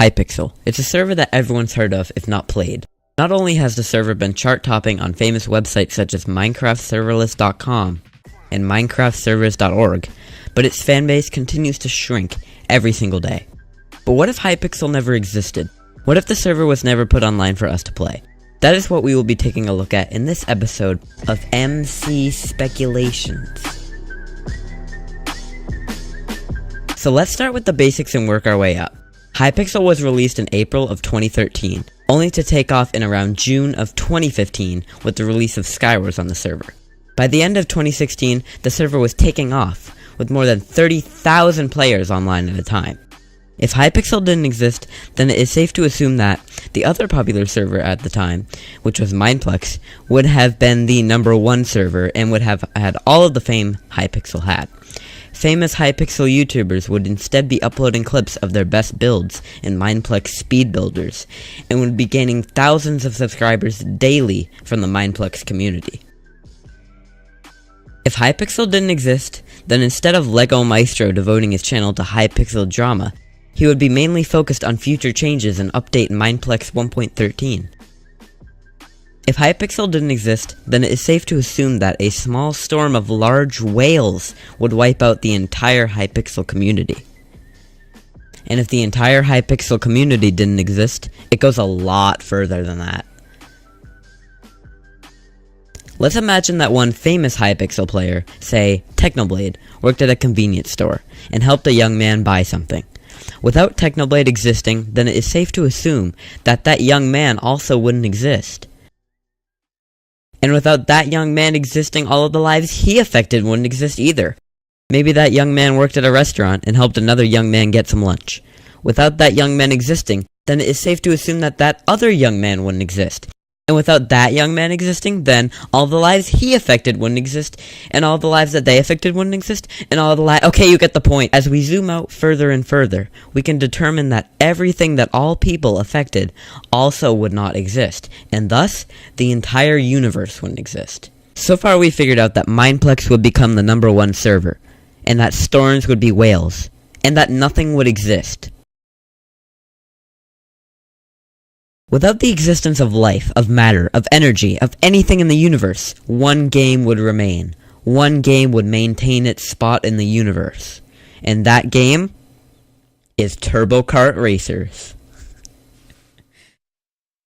Hypixel. It's a server that everyone's heard of, if not played. Not only has the server been chart-topping on famous websites such as MinecraftServerless.com and MinecraftServers.org, but its fanbase continues to shrink every single day. But what if Hypixel never existed? What if the server was never put online for us to play? That is what we will be taking a look at in this episode of MC Speculations. So let's start with the basics and work our way up. Hypixel was released in April of 2013, only to take off in around June of 2015 with the release of Skywars on the server. By the end of 2016, the server was taking off, with more than 30,000 players online at a time. If Hypixel didn't exist, then it is safe to assume that the other popular server at the time, which was Mineplex, would have been the #1 server and would have had all of the fame Hypixel had. Famous Hypixel YouTubers would instead be uploading clips of their best builds in Mineplex speed builders, and would be gaining thousands of subscribers daily from the Mineplex community. If Hypixel didn't exist, then instead of Lego Maestro devoting his channel to Hypixel drama, he would be mainly focused on future changes and update Mineplex 1.13. If Hypixel didn't exist, then it is safe to assume that a small storm of large whales would wipe out the entire Hypixel community. And if the entire Hypixel community didn't exist, it goes a lot further than that. Let's imagine that one famous Hypixel player, say Technoblade, worked at a convenience store and helped a young man buy something. Without Technoblade existing, then it is safe to assume that that young man also wouldn't exist. And without that young man existing, all of the lives he affected wouldn't exist either. Maybe that young man worked at a restaurant and helped another young man get some lunch. Without that young man existing, then it is safe to assume that that other young man wouldn't exist. And without that young man existing, then all the lives he affected wouldn't exist, and all the lives that they affected wouldn't exist, and all the okay, you get the point. As we zoom out further and further, we can determine that everything that all people affected also would not exist, and thus, the entire universe wouldn't exist. So far we figured out that Mineplex would become the #1 server, and that storms would be whales, and that nothing would exist. Without the existence of life, of matter, of energy, of anything in the universe, one game would remain. One game would maintain its spot in the universe. And that game is Turbo Kart Racers.